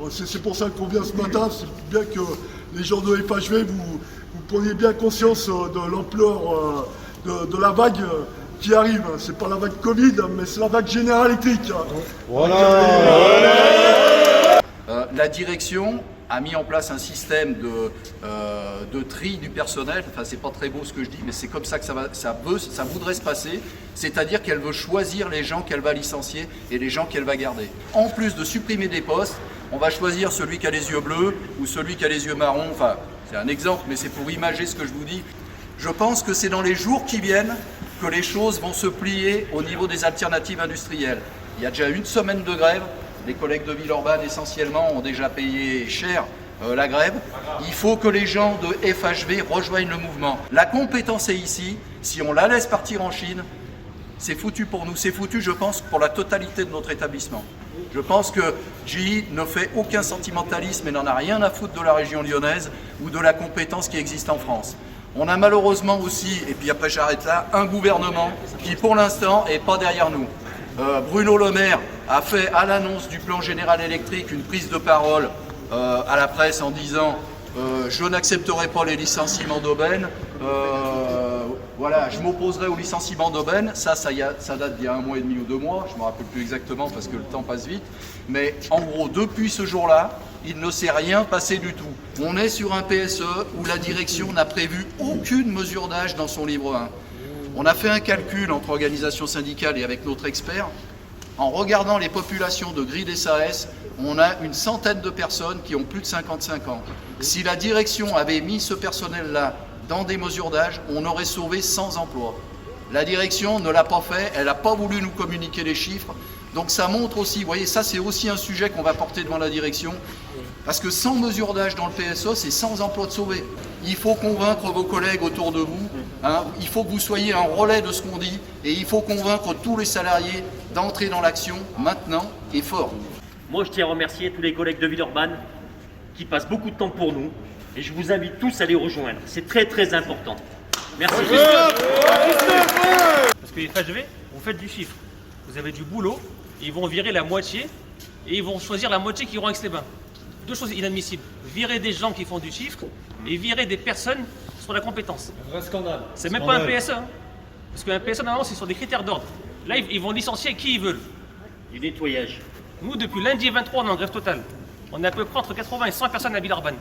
c'est pour ça qu'on vient ce matin, c'est bien que les gens de FHV, vous preniez bien conscience de l'ampleur de la vague qui arrive. C'est pas la vague Covid, mais c'est la vague Générale électrique. La direction a mis en place un système de tri du personnel. Enfin, c'est pas très beau ce que je dis, mais c'est comme ça que ça voudrait se passer. C'est-à-dire qu'elle veut choisir les gens qu'elle va licencier et les gens qu'elle va garder. En plus de supprimer des postes, on va choisir celui qui a les yeux bleus ou celui qui a les yeux marrons. Enfin, c'est un exemple, mais c'est pour imager ce que je vous dis. Je pense que c'est dans les jours qui viennent que les choses vont se plier au niveau des alternatives industrielles. Il y a déjà une semaine de grève. Les collègues de Villeurbanne, essentiellement, ont déjà payé cher la grève. Il faut que les gens de FHV rejoignent le mouvement. La compétence est ici. Si on la laisse partir en Chine, c'est foutu pour nous. C'est foutu, je pense, pour la totalité de notre établissement. Je pense que GE ne fait aucun sentimentalisme et n'en a rien à foutre de la région lyonnaise ou de la compétence qui existe en France. On a malheureusement aussi, et puis après j'arrête là, un gouvernement qui pour l'instant n'est pas derrière nous. Bruno Le Maire a fait à l'annonce du plan général électrique une prise de parole à la presse en disant je n'accepterai pas les licenciements d'aubaine, voilà, je m'opposerai au licenciement d'aubaine. Ça date d'il y a 1 mois et demi ou 2 mois, je ne me rappelle plus exactement parce que le temps passe vite, mais en gros depuis ce jour-là, il ne s'est rien passé du tout. On est sur un PSE où la direction n'a prévu aucune mesure d'âge dans son livre 1. On a fait un calcul entre organisations syndicales et avec notre expert. En regardant les populations de grid SAS, on a une centaine de personnes qui ont plus de 55 ans. Si la direction avait mis ce personnel-là dans des mesures d'âge, on aurait sauvé 100 emplois. La direction ne l'a pas fait, elle n'a pas voulu nous communiquer les chiffres. Donc ça montre aussi, vous voyez, ça c'est aussi un sujet qu'on va porter devant la direction. Parce que sans mesure d'âge dans le PSE, c'est 100 emplois de sauvés. Il faut convaincre vos collègues autour de vous, hein, il faut que vous soyez un relais de ce qu'on dit, et il faut convaincre tous les salariés d'entrer dans l'action maintenant et fort. Moi je tiens à remercier tous les collègues de Villeurbanne qui passent beaucoup de temps pour nous, et je vous invite tous à les rejoindre. C'est très très important. Merci. Parce que les FHV, vous faites du chiffre. Vous avez du boulot, ils vont virer la moitié, et ils vont choisir la moitié qui iront à Aix-les-Bains. 2 choses inadmissibles. Virer des gens qui font du chiffre et virer des personnes sur la compétence. Un vrai scandale. C'est même pas un PSE. Hein. Parce qu'un PSE, normalement, c'est sur des critères d'ordre. Là, ils vont licencier qui ils veulent. Du nettoyage. Nous, depuis lundi 23, on est en grève totale. On est à peu près entre 80 et 100 personnes à Villeurbanne.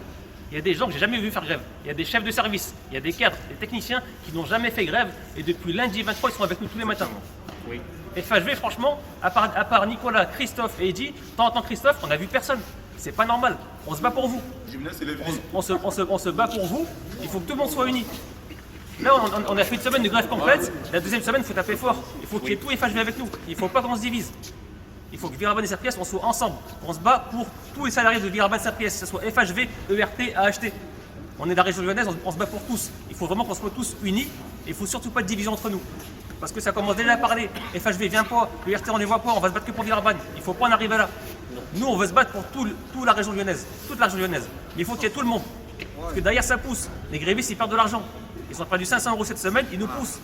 Il y a des gens que j'ai jamais vu faire grève. Il y a des chefs de service, il y a des cadres, des techniciens qui n'ont jamais fait grève. Et depuis lundi 23, ils sont avec nous tous les matins. Oui. FHV, franchement, à part Nicolas, Christophe et Eddy, tant Christophe, on n'a vu personne. C'est pas normal. On se bat pour vous. On se bat pour vous. Il faut que tout le monde soit uni. Là, on a fait une semaine de grève complète. La deuxième semaine, il faut taper fort. Il faut qu'il y ait tout FHV avec nous. Il ne faut pas qu'on se divise. Il faut que Villeurbanne et Serpiès, on soit ensemble. On se bat pour tous les salariés de Villeurbanne et Serpiès, que ce soit FHV, ERT, AHT. On est de la région lyonnaise, on se bat pour tous. Il faut vraiment qu'on soit tous unis. Et il ne faut surtout pas de division entre nous. Parce que ça commence déjà à parler. FHV, viens pas. ERT, on ne les voit pas. On va se battre que pour Villeurbanne. Il ne faut pas en arriver là. Nous, on veut se battre pour toute la région lyonnaise. Toute la région lyonnaise. Mais il faut qu'il y ait tout le monde. Parce que derrière, ça pousse. Les grévistes, ils perdent de l'argent. Ils ont perdu 500 € cette semaine, ils nous poussent.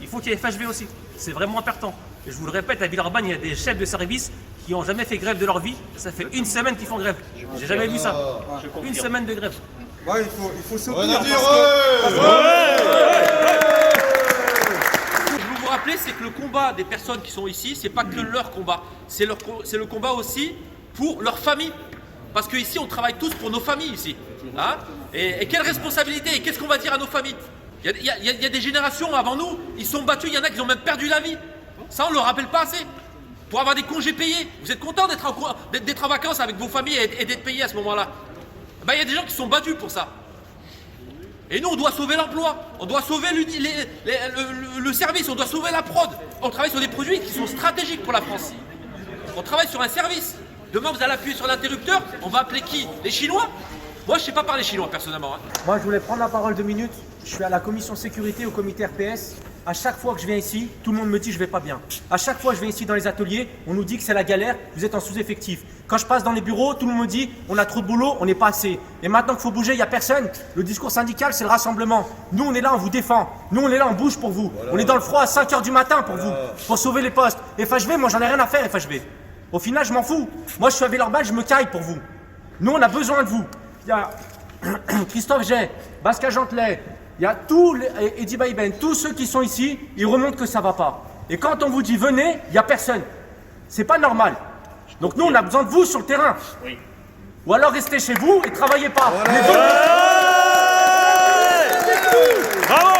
Il faut qu'il y ait FHV aussi. C'est vraiment important. Et je vous le répète, à Villeurbanne, il y a des chefs de service qui n'ont jamais fait grève de leur vie. Ça fait 1 semaine qu'ils font grève. J'ai jamais vu ça. 1 semaine de grève. Ouais, il faut soutenir. C'est que le combat des personnes qui sont ici, c'est pas que leur combat, c'est le combat aussi pour leur famille. Parce qu'ici, on travaille tous pour nos familles ici. Hein, et quelle responsabilité, et qu'est-ce qu'on va dire à nos familles? Il y a des générations avant nous, ils sont battus, il y en a qui ont même perdu la vie. Ça, on ne le rappelle pas assez. Pour avoir des congés payés, vous êtes content d'être en vacances avec vos familles et d'être payés à ce moment-là? Ben, il y a des gens qui sont battus pour ça. Et nous, on doit sauver l'emploi, on doit sauver le service, on doit sauver la prod. On travaille sur des produits qui sont stratégiques pour la France. On travaille sur un service. Demain, vous allez appuyer sur l'interrupteur, on va appeler qui? Les Chinois? Moi, je ne sais pas parler chinois, personnellement. Hein. Moi, je voulais prendre la parole 2 minutes. Je suis à la commission sécurité au comité RPS. À chaque fois que je viens ici, tout le monde me dit que je vais pas bien. À chaque fois que je viens ici dans les ateliers, on nous dit que c'est la galère, vous êtes en sous-effectif. Quand je passe dans les bureaux, tout le monde me dit on a trop de boulot, on n'est pas assez. Et maintenant qu'il faut bouger, il n'y a personne. Le discours syndical, c'est le rassemblement. Nous, on est là, on vous défend. Nous, on est là, on bouge pour vous. Voilà. On est dans le froid à 5 h du matin pour vous, pour sauver les postes. FHV, moi, j'en ai rien à faire, FHV. Au final, je m'en fous. Moi, je suis à Villeurbanne, je me caille pour vous. Nous, on a besoin de vous. Il y a Christophe Jay, Basca Gentelet, il y a Eddie Baïben, tous ceux qui sont ici, ils remontent que ça va pas. Et quand on vous dit venez, il n'y a personne. C'est pas normal. Donc nous, on a besoin de vous sur le terrain. Oui. Ou alors restez chez vous et travaillez pas. Mais Bravo!